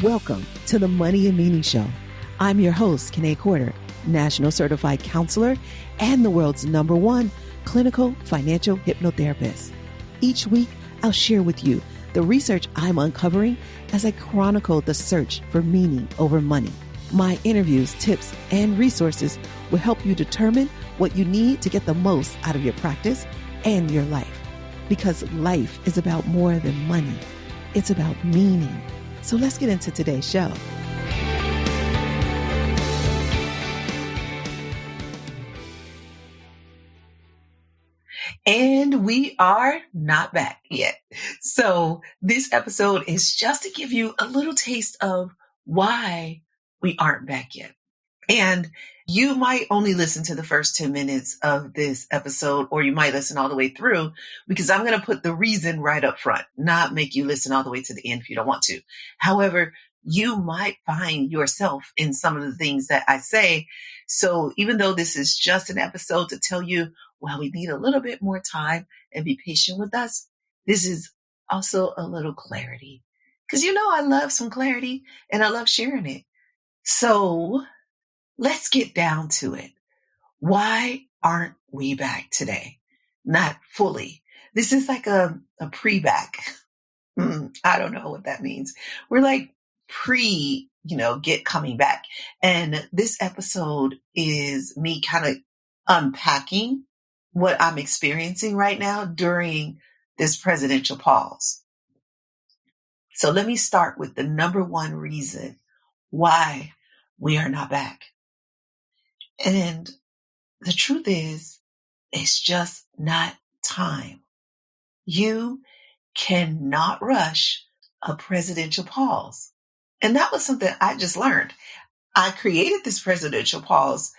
Welcome to the Money and Meaning Show. I'm your host, Kanae Corder, National Certified Counselor and the world's #1 clinical financial hypnotherapist. Each week, I'll share with you the research I'm uncovering as I chronicle the search for meaning over money. My interviews, tips, and resources will help you determine what you need to get the most out of your practice and your life. Because life is about more than money. It's about meaning. So let's get into today's show. And we are not back yet. So this episode is just to give you a little taste of why we aren't back yet. And you might only listen to the first 10 minutes of this episode, or you might listen all the way through, because I'm going to put the reason right up front, not make you listen all the way to the end if you don't want to. However, you might find yourself in some of the things that I say. So even though this is just an episode to tell you, well, we need a little bit more time and be patient with us, this is also a little clarity. Because I love some clarity and I love sharing it. So let's get down to it. Why aren't we back today? Not fully. This is like a pre-back. I don't know what that means. We're like get coming back. And this episode is me kind of unpacking what I'm experiencing right now during this presidential pause. So let me start with the #1 reason why we are not back. And the truth is, it's just not time. You cannot rush a presidential pause. And that was something I just learned. I created this presidential pause,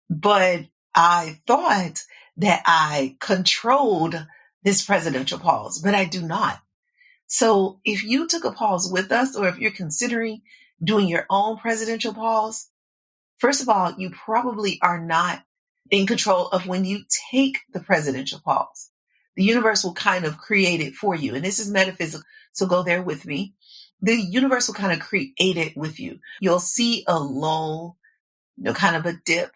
but I thought that I controlled this presidential pause, but I do not. So if you took a pause with us, or if you're considering doing your own presidential pause, first of all, you probably are not in control of when you take the presidential pause. The universe will kind of create it for you. And this is metaphysical, so go there with me. The universe will kind of create it with you. You'll see a lull, kind of a dip,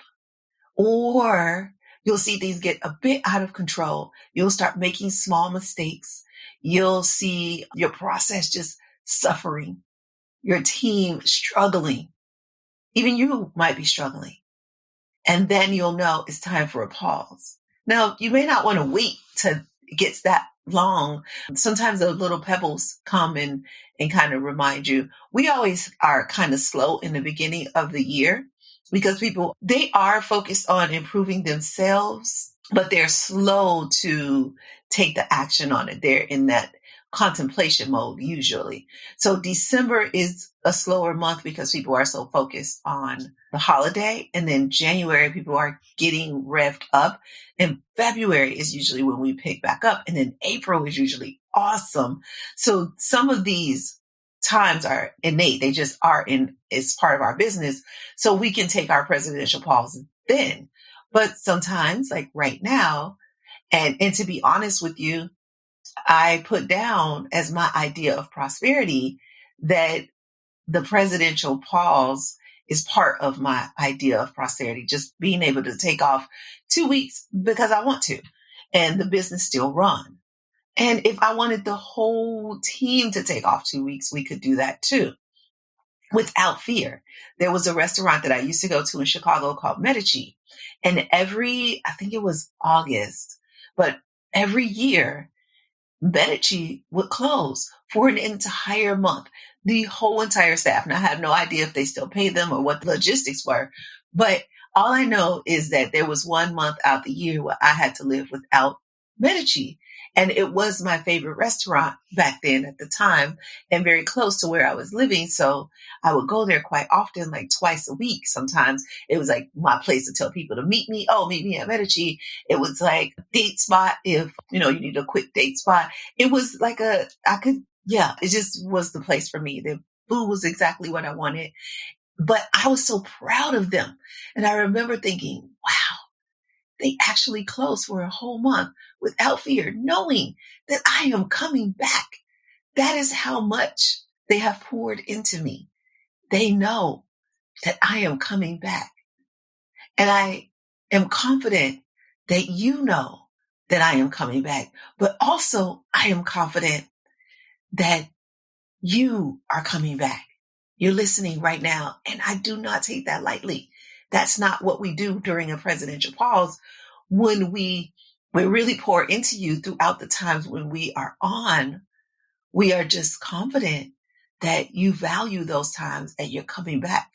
or you'll see things get a bit out of control. You'll start making small mistakes. You'll see your process just suffering, your team struggling. Even you might be struggling. And then you'll know it's time for a pause. Now, you may not want to wait till it gets that long. Sometimes the little pebbles come and kind of remind you. We always are kind of slow in the beginning of the year because people, they are focused on improving themselves, but they're slow to take the action on it. They're in that contemplation mode usually. So December is a slower month because people are so focused on the holiday. And then January, people are getting revved up. And February is usually when we pick back up. And then April is usually awesome. So some of these times are innate. They just are it's part of our business. So we can take our presidential pause then. But sometimes, like right now, and to be honest with you, I put down as my idea of prosperity that the presidential pause is part of my idea of prosperity, just being able to take off 2 weeks because I want to, and the business still run. And if I wanted the whole team to take off 2 weeks, we could do that too, without fear. There was a restaurant that I used to go to in Chicago called Medici. And I think it was August, but every year, Medici would close for an entire month, the whole entire staff. Now, I have no idea if they still pay them or what the logistics were, but all I know is that there was 1 month out the year where I had to live without Medici. And it was my favorite restaurant back then at the time and very close to where I was living. So I would go there quite often, like twice a week. Sometimes it was like my place to tell people to meet me. Oh, meet me at Medici. It was like a date spot. If, you need a quick date spot, it was like it just was the place for me. The food was exactly what I wanted, but I was so proud of them. And I remember thinking, wow, they actually closed for a whole month without fear, knowing that I am coming back. That is how much They have poured into me. They know that I am coming back. And I am confident that you know that I am coming back. But also, I am confident that you are coming back. You're listening right now. And I do not take that lightly. That's not what we do during a presidential pause when we really pour into you throughout the times when we are on. We are just confident that you value those times and you're coming back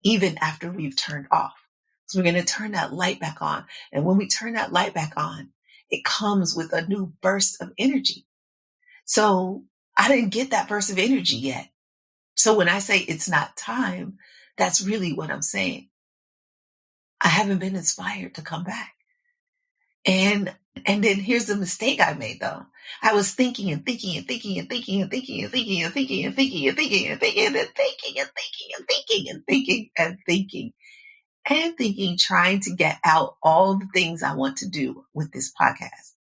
even after we've turned off. So we're going to turn that light back on. And when we turn that light back on, it comes with a new burst of energy. So I didn't get that burst of energy yet. So when I say it's not time, that's really what I'm saying. I haven't been inspired to come back. And then here's the mistake I made though. I was thinking and thinking and thinking and thinking and thinking and thinking and thinking and thinking and thinking and thinking and thinking and thinking and thinking and thinking and thinking and thinking, trying to get out all the things I want to do with this podcast.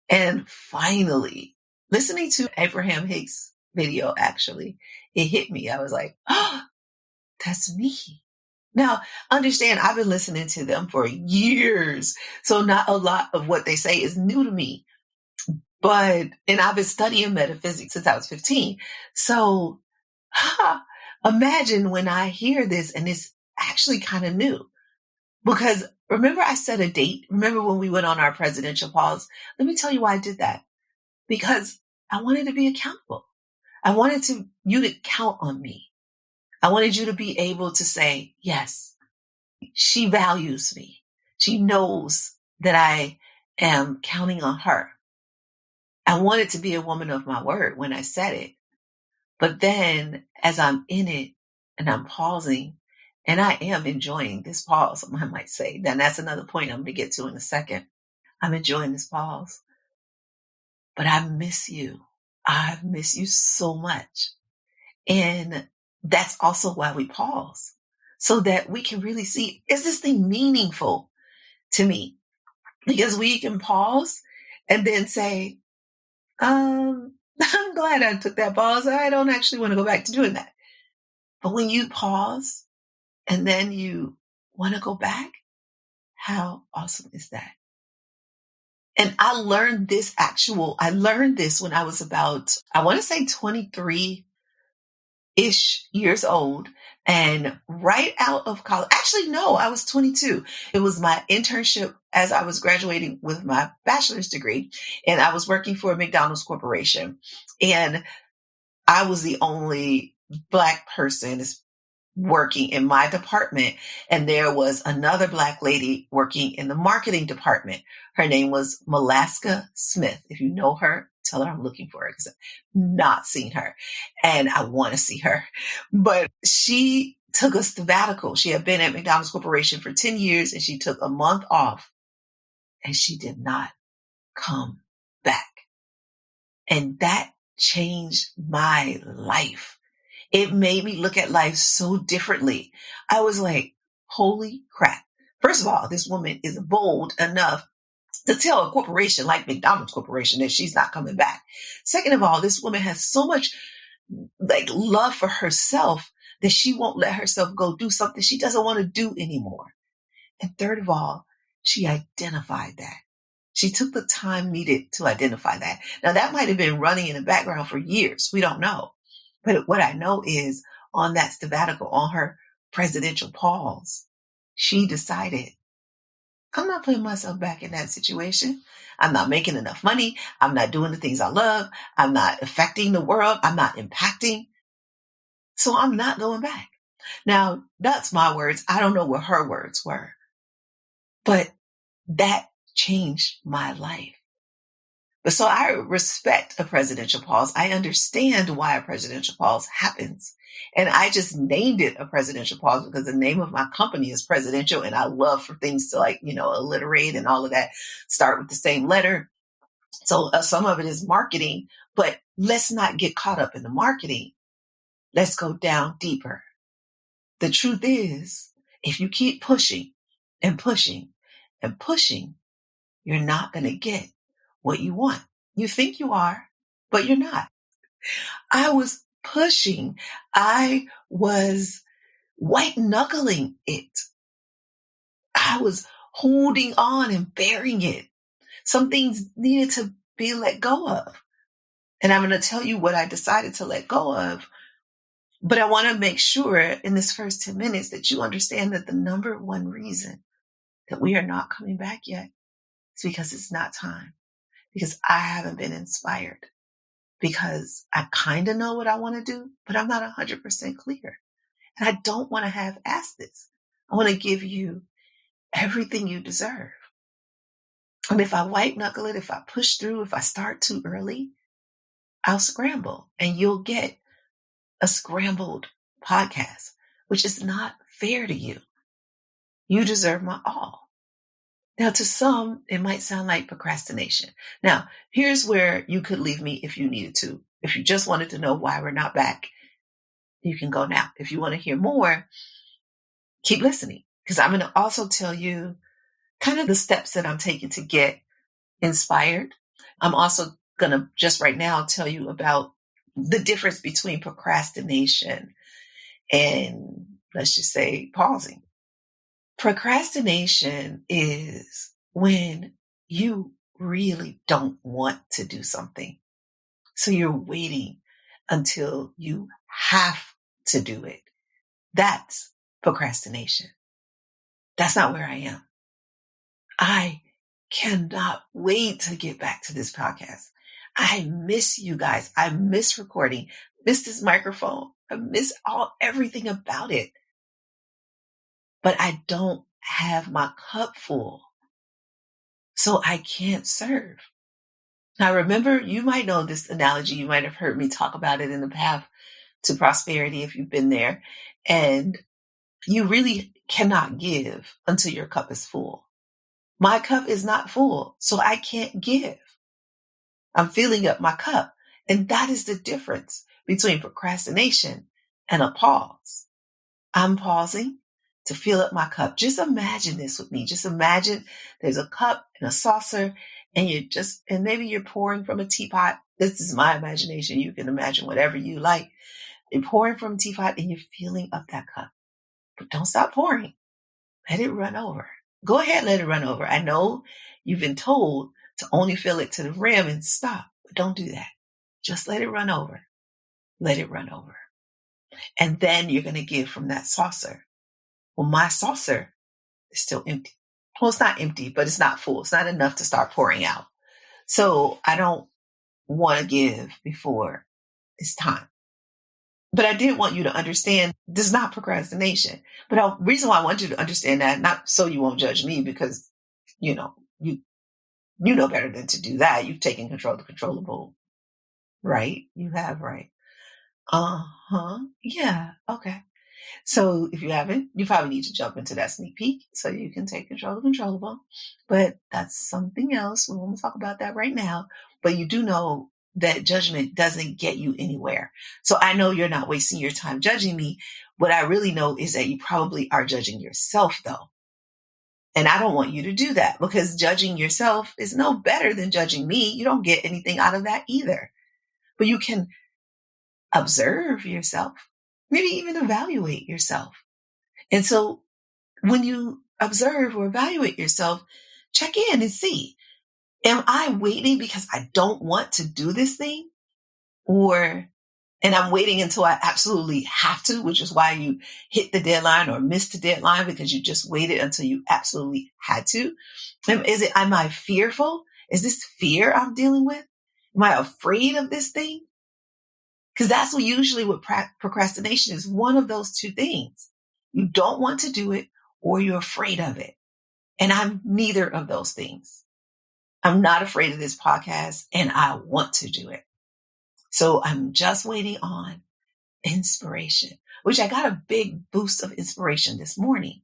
And finally, listening to Abraham Hicks' video, actually, it hit me. I was like, oh, that's me. Now, understand, I've been listening to them for years. So not a lot of what they say is new to me. And I've been studying metaphysics since I was 15. So imagine when I hear this and it's actually kind of new. Because remember I set a date? Remember when we went on our presidential pause? Let me tell you why I did that. Because I wanted to be accountable. I wanted you to count on me. I wanted you to be able to say, yes, she values me. She knows that I am counting on her. I wanted to be a woman of my word when I said it. But then as I'm in it and I'm pausing, and I am enjoying this pause, I might say. Then that's another point I'm going to get to in a second. I'm enjoying this pause. But I miss you. I miss you so much. And that's also why we pause. So that we can really see, is this thing meaningful to me? Because we can pause and then say, I'm glad I took that pause. I don't actually want to go back to doing that. But when you pause and then you want to go back, how awesome is that? And I learned this when I was about, I want to say 23-ish years old and right out of college. Actually, no, I was 22. It was my internship as I was graduating with my bachelor's degree, and I was working for a McDonald's corporation, and I was the only Black person working in my department. And there was another Black lady working in the marketing department. Her name was Malaska Smith. If you know her, tell her I'm looking for her because I've not seen her and I want to see her. But she took a sabbatical. She had been at McDonald's Corporation for 10 years and she took a month off and she did not come back. And that changed my life. It made me look at life so differently. I was like, holy crap. First of all, this woman is bold enough to tell a corporation like McDonald's Corporation that she's not coming back. Second of all, this woman has so much love for herself that she won't let herself go do something she doesn't want to do anymore. And third of all, she identified that. She took the time needed to identify that. Now that might have been running in the background for years. We don't know. But what I know is on that sabbatical, on her presidential pause, she decided, I'm not putting myself back in that situation. I'm not making enough money. I'm not doing the things I love. I'm not affecting the world. I'm not impacting. So I'm not going back. Now, that's my words. I don't know what her words were, but that changed my life. But so I respect a presidential pause. I understand why a presidential pause happens. And I just named it a presidential pause because the name of my company is presidential. And I love for things to alliterate and all of that, start with the same letter. So some of it is marketing, but let's not get caught up in the marketing. Let's go down deeper. The truth is, if you keep pushing and pushing and pushing, you're not going to get what you want. You think you are, but you're not. I was pushing. I was white knuckling it. I was holding on and bearing it. Some things needed to be let go of. And I'm going to tell you what I decided to let go of. But I want to make sure in this first 10 minutes that you understand that the number one reason that we are not coming back yet is because it's not time. Because I haven't been inspired. Because I kind of know what I want to do, but I'm not 100% clear. And I don't want to have asked this. I want to give you everything you deserve. And if I white knuckle it, if I push through, if I start too early, I'll scramble and you'll get a scrambled podcast, which is not fair to you. You deserve my all. Now, to some, it might sound like procrastination. Now, here's where you could leave me if you needed to. If you just wanted to know why we're not back, you can go now. If you want to hear more, keep listening, because I'm going to also tell you kind of the steps that I'm taking to get inspired. I'm also going to just right now tell you about the difference between procrastination and, let's just say, pausing. Procrastination is when you really don't want to do something. So you're waiting until you have to do it. That's procrastination. That's not where I am. I cannot wait to get back to this podcast. I miss you guys. I miss recording, miss this microphone. I miss everything about it. But I don't have my cup full. So I can't serve. Now remember, you might know this analogy. You might have heard me talk about it in the path to prosperity if you've been there. And you really cannot give until your cup is full. My cup is not full, so I can't give. I'm filling up my cup. And that is the difference between procrastination and a pause. I'm pausing to fill up my cup. Just imagine this with me. Just imagine there's a cup and a saucer and maybe you're pouring from a teapot. This is my imagination. You can imagine whatever you like. You're pouring from a teapot and you're filling up that cup. But don't stop pouring. Let it run over. Go ahead, let it run over. I know you've been told to only fill it to the rim and stop, but don't do that. Just let it run over. Let it run over. And then you're going to give from that saucer. Well, my saucer is still empty. Well, it's not empty, but it's not full. It's not enough to start pouring out. So I don't want to give before it's time. But I did want you to understand this is not procrastination. But the reason why I want you to understand that, not so you won't judge me, because, you know better than to do that. You've taken control of the controllable, right? You have, right? Uh-huh. Yeah. Okay. So if you haven't, you probably need to jump into that sneak peek so you can take control of the controllable. But that's something else. We won't talk about that right now. But you do know that judgment doesn't get you anywhere. So I know you're not wasting your time judging me. What I really know is that you probably are judging yourself, though. And I don't want you to do that, because judging yourself is no better than judging me. You don't get anything out of that either. But you can observe yourself, maybe even evaluate yourself. And so when you observe or evaluate yourself, check in and see, am I waiting because I don't want to do this thing? And I'm waiting until I absolutely have to, which is why you hit the deadline or missed the deadline, because you just waited until you absolutely had to. Am I fearful? Is this fear I'm dealing with? Am I afraid of this thing? Because that's usually what procrastination is, one of those two things. You don't want to do it or you're afraid of it. And I'm neither of those things. I'm not afraid of this podcast and I want to do it. So I'm just waiting on inspiration, which I got a big boost of inspiration this morning,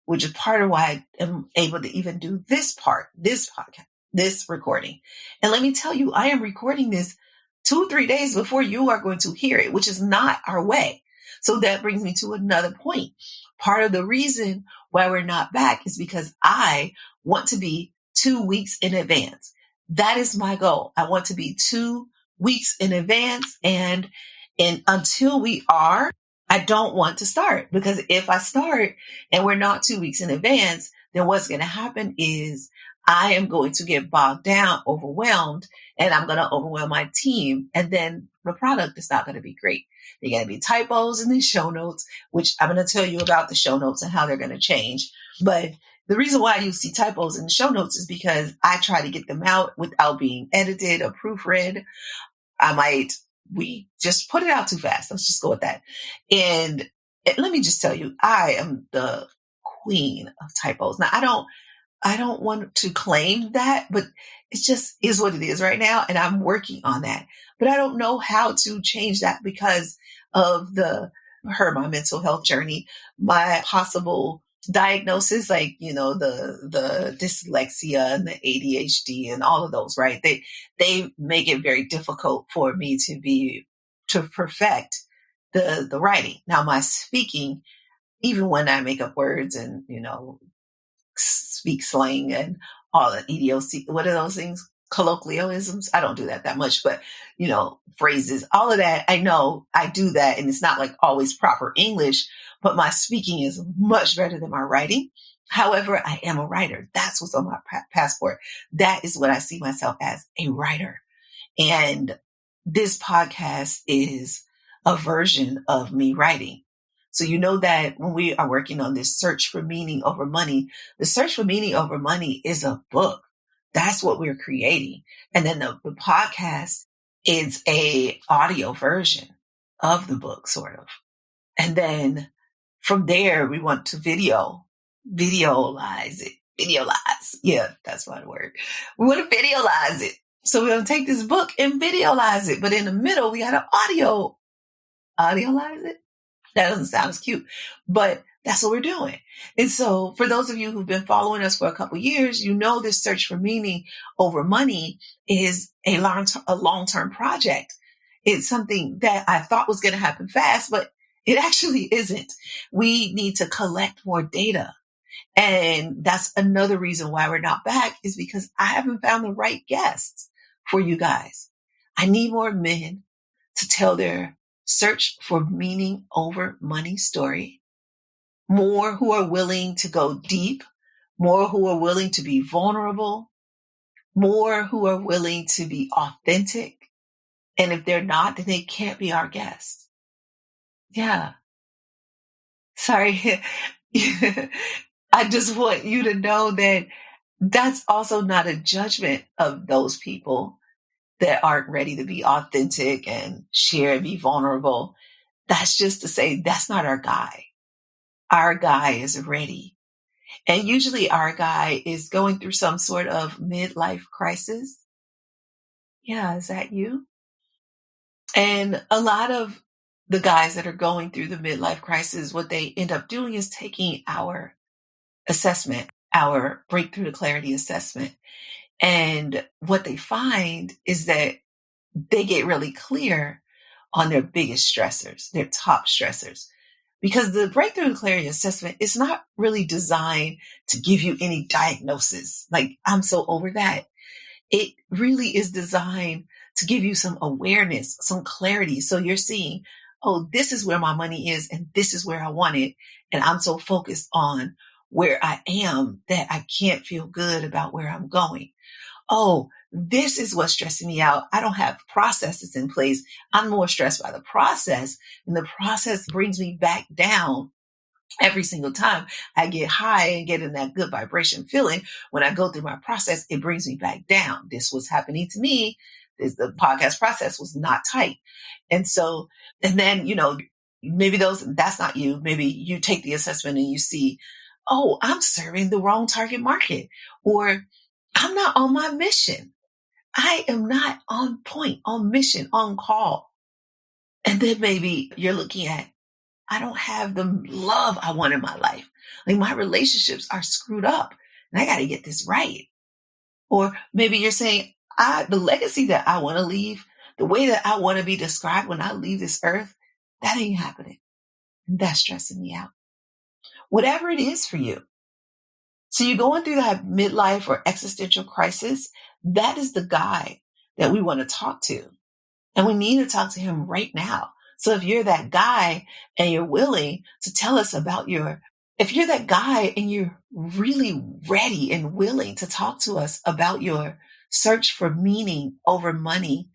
which is part of why I am able to even do this podcast, this recording. And let me tell you, I am recording this 2-3 days before you are going to hear it, which is not our way. So that brings me to another point. Part of the reason why we're not back is because I want to be 2 weeks in advance. That is my goal. I want to be 2 weeks in advance. And And until we are, I don't want to start, because if I start and we're not 2 weeks in advance, then what's going to happen is I am going to get bogged down, overwhelmed, and I'm going to overwhelm my team. And then the product is not going to be great. There are going to be typos in the show notes, which I'm going to tell you about the show notes and how they're going to change. But the reason why you see typos in the show notes is because I try to get them out without being edited or proofread. We just put it out too fast. Let's just go with that. And let me just tell you, I am the queen of typos. Now, I don't want to claim that, but it just is what it is right now. And I'm working on that, but I don't know how to change that because of my mental health journey, my possible diagnosis, like, the dyslexia and the ADHD and all of those, right? They make it very difficult for me to perfect the writing. Now, my speaking, even when I make up words and, speak slang and all the what are those things? Colloquialisms. I don't do that much, but phrases, all of that. I know I do that, and it's not like always proper English, but my speaking is much better than my writing. However, I am a writer. That's what's on my passport. That is what I see myself as, a writer. And this podcast is a version of me writing. So you know that when we are working on this search for meaning over money, the search for meaning over money is a book. That's what we're creating. And then the podcast is a audio version of the book, sort of. And then from there, we want to videolize it. Videolize. Yeah, that's my word. We want to videolize it. So we're going to take this book and videolize it. But in the middle, we got to audiolize it. That doesn't sound as cute, but that's what we're doing. And so for those of you who've been following us for a couple of years, this search for meaning over money is a long-term project. It's something that I thought was going to happen fast, but it actually isn't. We need to collect more data. And that's another reason why we're not back, is because I haven't found the right guests for you guys. I need more men to tell their search for meaning over money story. More who are willing to go deep, more who are willing to be vulnerable, more who are willing to be authentic. And if they're not, then they can't be our guests. Yeah. Sorry. I just want you to know that that's also not a judgment of those people that aren't ready to be authentic and share and be vulnerable. That's just to say that's not our guy. Our guy is ready. And usually our guy is going through some sort of midlife crisis. Yeah, is that you? And a lot of the guys that are going through the midlife crisis, what they end up doing is taking our assessment, our breakthrough to clarity assessment. And what they find is that they get really clear on their biggest stressors, their top stressors. Because the breakthrough clarity assessment is not really designed to give you any diagnosis. Like, I'm so over that. It really is designed to give you some awareness, some clarity. So you're seeing, oh, this is where my money is and this is where I want it. And I'm so focused on where I am that I can't feel good about where I'm going. Oh, this is what's stressing me out. I don't have processes in place. I'm more stressed by the process, and the process brings me back down every single time. I get high and get in that good vibration feeling. When I go through my process, it brings me back down. This was happening to me. The podcast process was not tight. And so, and then, maybe that's not you. Maybe you take the assessment and you see, oh, I'm serving the wrong target market, or I'm not on my mission. I am not on point, on mission, on call. And then maybe you're looking at, I don't have the love I want in my life. Like, my relationships are screwed up and I got to get this right. Or maybe you're saying, the legacy that I want to leave, the way that I want to be described when I leave this earth, that ain't happening. And that's stressing me out. Whatever it is for you. So you're going through that midlife or existential crisis. That is the guy that we want to talk to. And we need to talk to him right now So if you're that guy and you're willing to tell us about if you're that guy and you're really ready and willing to talk to us about your search for meaning over money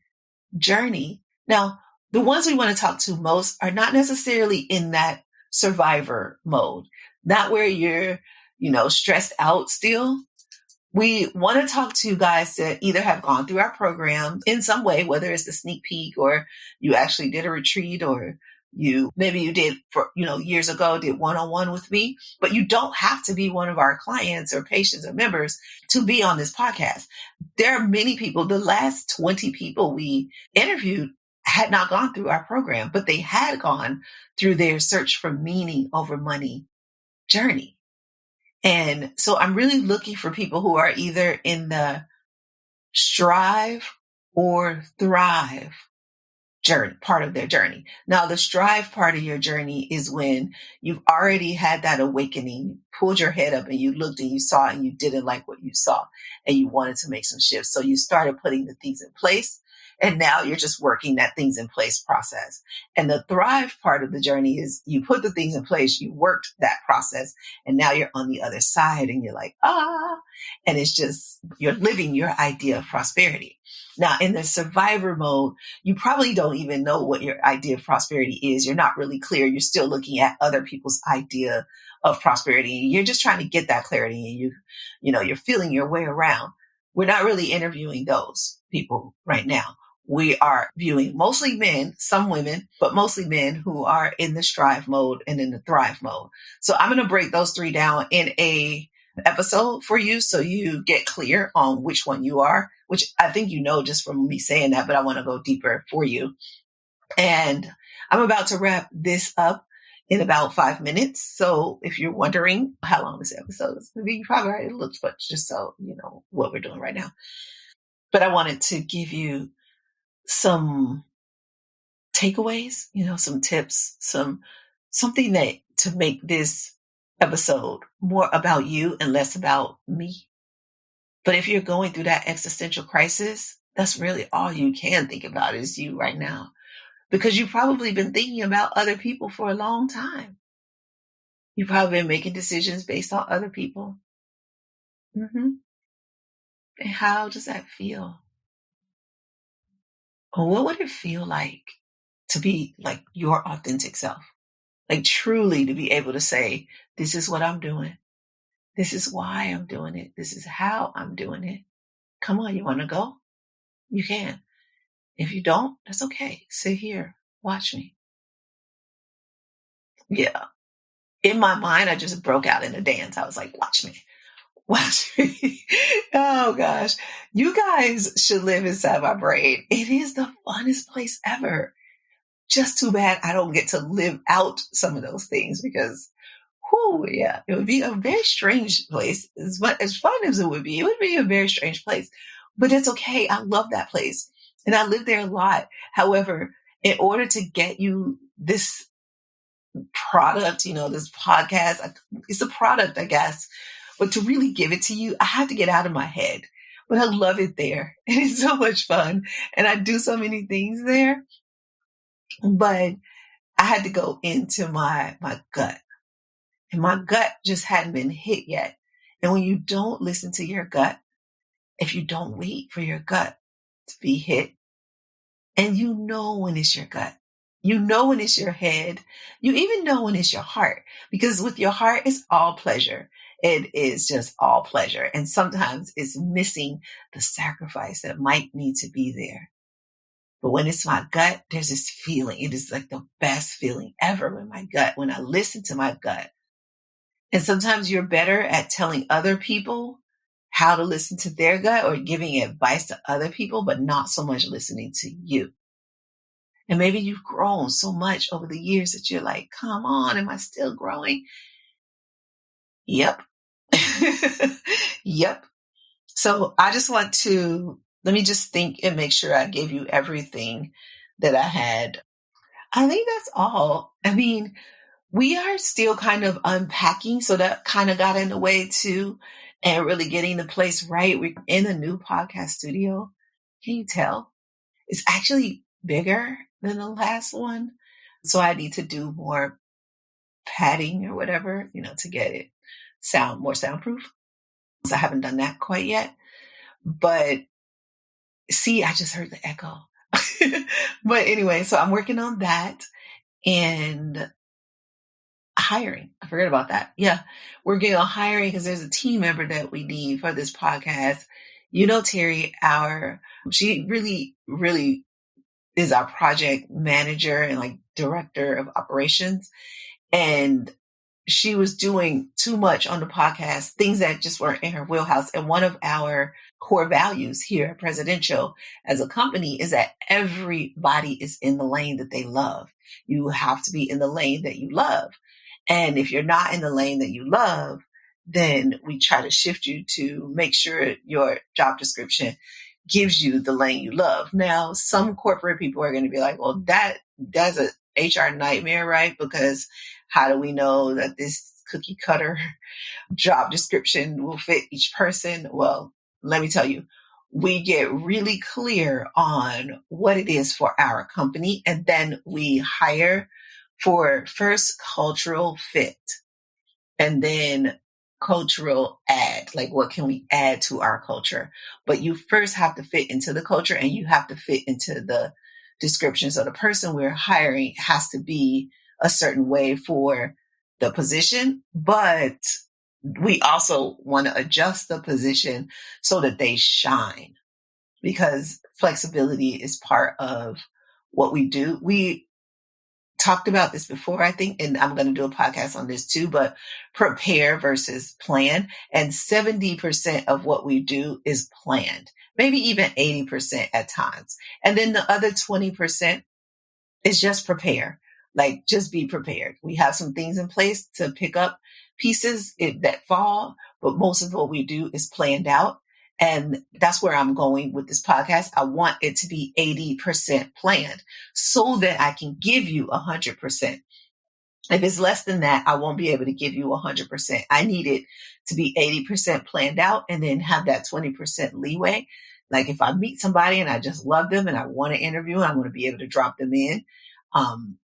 journey. Now, the ones we want to talk to most are not necessarily in that survivor mode, not where you're, stressed out still. We want to talk to guys that either have gone through our program in some way, whether it's the sneak peek or you actually did a retreat or maybe you did for, years ago, did one-on-one with me, but you don't have to be one of our clients or patients or members to be on this podcast. There are many people, the last 20 people we interviewed had not gone through our program, but they had gone through their search for meaning over money journey. And so I'm really looking for people who are either in the strive or thrive journey, part of their journey. Now, the strive part of your journey is when you've already had that awakening, pulled your head up and you looked and you saw and you didn't like what you saw and you wanted to make some shifts. So you started putting the things in place. And now you're just working that things in place process. And the thrive part of the journey is you put the things in place, you worked that process, and now you're on the other side and you're like, and it's just, you're living your idea of prosperity. Now, in the survivor mode, you probably don't even know what your idea of prosperity is. You're not really clear. You're still looking at other people's idea of prosperity. You're just trying to get that clarity and you're feeling your way around. We're not really interviewing those people right now. We are viewing mostly men, some women, but mostly men who are in the strive mode and in the thrive mode. So I'm going to break those three down in a episode for you so you get clear on which one you are, which I think you know just from me saying that, but I want to go deeper for you. And I'm about to wrap this up in about 5 minutes. So if you're wondering how long this episode is going to be, you probably already looked, but just so you know what we're doing right now. But I wanted to give you some takeaways, some tips, something that to make this episode more about you and less about me. But if you're going through that existential crisis, that's really all you can think about is you right now, because you've probably been thinking about other people for a long time. You've probably been making decisions based on other people. And how does that feel? Or what would it feel like to be like your authentic self? Like truly to be able to say, this is what I'm doing. This is why I'm doing it. This is how I'm doing it. Come on, you want to go? You can. If you don't, that's okay. Sit here. Watch me. Yeah. In my mind, I just broke out in a dance. I was like, watch me. Watch me. Oh gosh. You guys should live inside my brain. It is the funnest place ever. Just too bad I don't get to live out some of those things because, yeah, it would be a very strange place. As fun as it would be a very strange place. But it's okay. I love that place. And I live there a lot. However, in order to get you this product, this podcast, it's a product, I guess. But to really give it to you, I have to get out of my head. But I love it there. And it's so much fun. And I do so many things there. But I had to go into my gut. And my gut just hadn't been hit yet. And when you don't listen to your gut, if you don't wait for your gut to be hit, and you know when it's your gut, you know when it's your head, you even know when it's your heart, because with your heart, it's all pleasure. It is just all pleasure. And sometimes it's missing the sacrifice that might need to be there. But when it's my gut, there's this feeling. It is like the best feeling ever in my gut, when I listen to my gut. And sometimes you're better at telling other people how to listen to their gut or giving advice to other people, but not so much listening to you. And maybe you've grown so much over the years that you're like, come on, am I still growing? Yep. Yep. So I just want to, let me just think and make sure I gave you everything that I had. I think that's all. I mean, we are still kind of unpacking. So that kind of got in the way too, and really getting the place right. We're in a new podcast studio. Can you tell? It's actually bigger than the last one. So I need to do more padding or whatever, to get it more soundproof. So I haven't done that quite yet. But see, I just heard the echo. But anyway, so I'm working on that and hiring. I forgot about that. Yeah. We're getting on hiring because there's a team member that we need for this podcast. Terry, she really, really is our project manager and like director of operations. And she was doing too much on the podcast, things that just weren't in her wheelhouse. And one of our core values here at Presidential as a company is that everybody is in the lane that they love. You have to be in the lane that you love. And if you're not in the lane that you love, then we try to shift you to make sure your job description gives you the lane you love. Now, some corporate people are going to be like, well, that's a HR nightmare, right? Because how do we know that this cookie cutter job description will fit each person? Well, let me tell you, we get really clear on what it is for our company, and then we hire for first cultural fit and then cultural add, like what can we add to our culture? But you first have to fit into the culture and you have to fit into the description. So the person we're hiring has to be a certain way for the position, but we also want to adjust the position so that they shine, because flexibility is part of what we do. We talked about this before, I think, and I'm going to do a podcast on this too, but prepare versus plan. And 70% of what we do is planned, maybe even 80% at times. And then the other 20% is just prepare. Like, just be prepared. We have some things in place to pick up pieces that fall, but most of what we do is planned out. And that's where I'm going with this podcast. I want it to be 80% planned so that I can give you 100%. If it's less than that, I won't be able to give you 100%. I need it to be 80% planned out and then have that 20% leeway. Like if I meet somebody and I just love them and I want to interview, I want to be able to drop them in.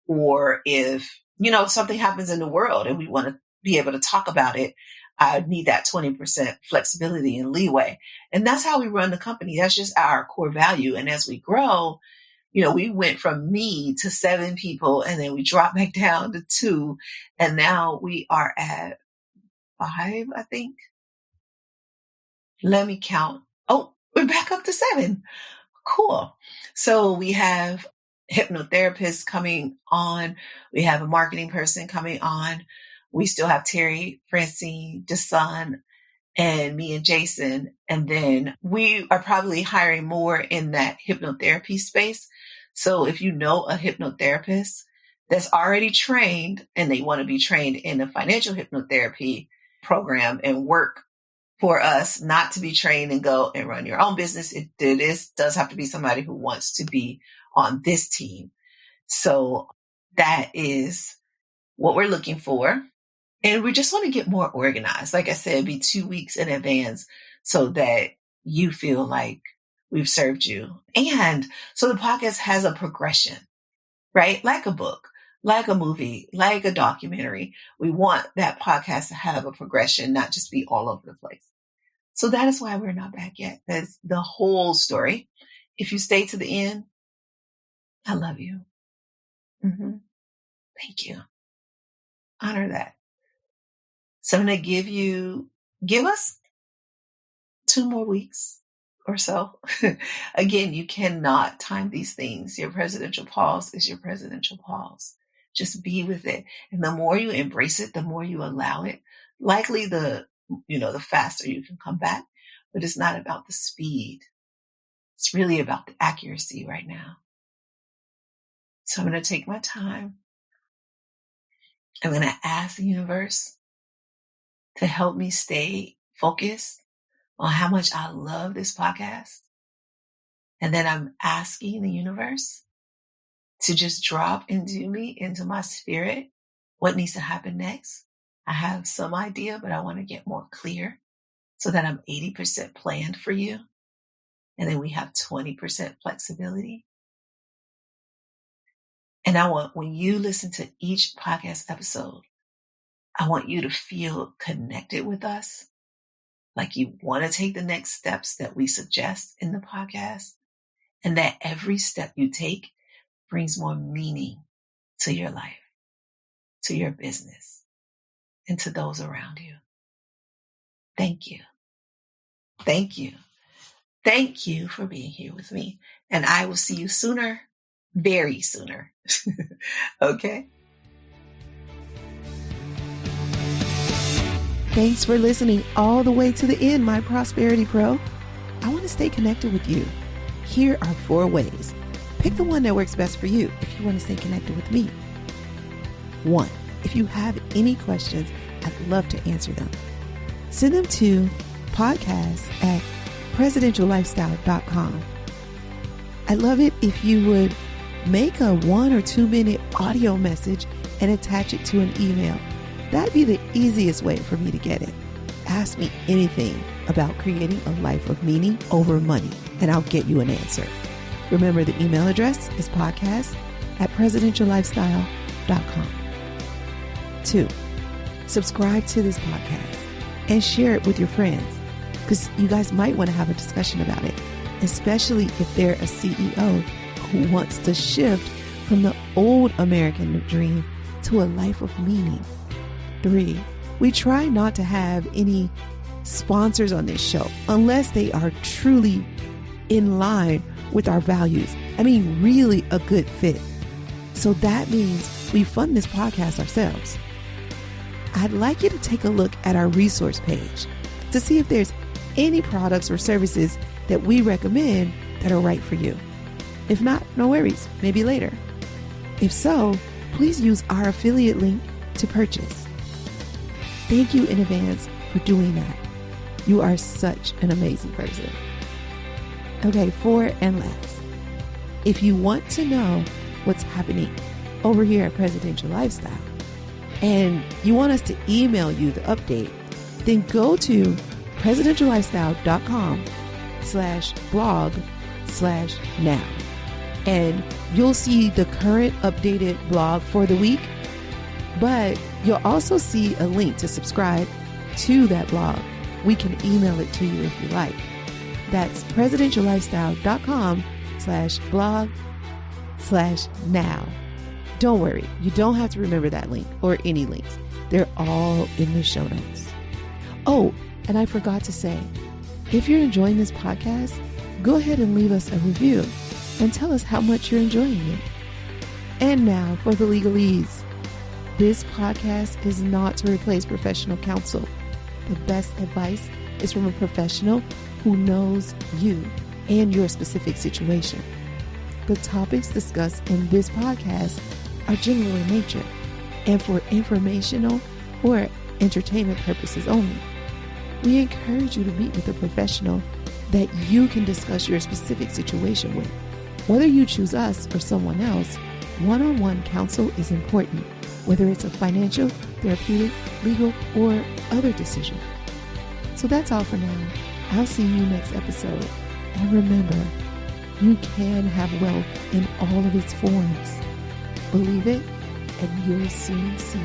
Or if, something happens in the world and we want to be able to talk about it, I need that 20% flexibility and leeway. And that's how we run the company. That's just our core value. And as we grow, we went from me to 7 people and then we dropped back down to 2. And now we are at 5, I think. Let me count. Oh, we're back up to 7. Cool. So we have hypnotherapists coming on. We have a marketing person coming on. We still have Terry, Francine, Desan, and me and Jason. And then we are probably hiring more in that hypnotherapy space. So if you know a hypnotherapist that's already trained and they want to be trained in a financial hypnotherapy program and work for us, not to be trained and go and run your own business, does have to be somebody who wants to be on this team. So that is what we're looking for. And we just want to get more organized. Like I said, be 2 weeks in advance so that you feel like we've served you. And so the podcast has a progression, right? Like a book, like a movie, like a documentary. We want that podcast to have a progression, not just be all over the place. So that is why we're not back yet. That's the whole story. If you stay to the end, I love you. Thank you. Honor that. So I'm going to give us 2 more weeks or so. Again, you cannot time these things. Your presidential pause is your presidential pause. Just be with it. And the more you embrace it, the more you allow it, likely the faster you can come back. But it's not about the speed. It's really about the accuracy right now. So I'm going to take my time. I'm going to ask the universe to help me stay focused on how much I love this podcast. And then I'm asking the universe to just drop into my spirit, what needs to happen next. I have some idea, but I want to get more clear so that I'm 80% planned for you. And then we have 20% flexibility. And I want, when you listen to each podcast episode, I want you to feel connected with us, like you want to take the next steps that we suggest in the podcast, and that every step you take brings more meaning to your life, to your business, and to those around you. Thank you. Thank you. Thank you for being here with me. And I will see you sooner, very sooner. Okay? Thanks for listening all the way to the end, my Prosperity Pro. I want to stay connected with you. Here are 4 ways. Pick the one that works best for you if you want to stay connected with me. 1, if you have any questions, I'd love to answer them. Send them to podcast@presidentiallifestyle.com. I'd love it if you would make a 1 or 2 minute audio message and attach it to an email. That'd be the easiest way for me to get it. Ask me anything about creating a life of meaning over money, and I'll get you an answer. Remember, the email address is podcast@presidentiallifestyle.com. 2, subscribe to this podcast and share it with your friends, because you guys might want to have a discussion about it, especially if they're a CEO who wants to shift from the old American dream to a life of meaning. 3, we try not to have any sponsors on this show unless they are truly in line with our values. I mean, really a good fit. So that means we fund this podcast ourselves. I'd like you to take a look at our resource page to see if there's any products or services that we recommend that are right for you. If not, no worries, maybe later. If so, please use our affiliate link to purchase. Thank you in advance for doing that. You are such an amazing person. Okay, 4 and last. If you want to know what's happening over here at Presidential Lifestyle and you want us to email you the update, then go to presidentiallifestyle.com/blog/now. And you'll see the current updated blog for the week, but you'll also see a link to subscribe to that blog. We can email it to you if you like. That's presidentiallifestyle.com/blog/now. Don't worry, you don't have to remember that link or any links. They're all in the show notes. Oh, and I forgot to say, if you're enjoying this podcast, go ahead and leave us a review and tell us how much you're enjoying it. And now for the legalese. This podcast is not to replace professional counsel. The best advice is from a professional who knows you and your specific situation. The topics discussed in this podcast are general in nature and for informational or entertainment purposes only. We encourage you to meet with a professional that you can discuss your specific situation with. Whether you choose us or someone else, one-on-one counsel is important, whether it's a financial, therapeutic, legal, or other decision. So that's all for now. I'll see you next episode. And remember, you can have wealth in all of its forms. Believe it, and you'll soon see.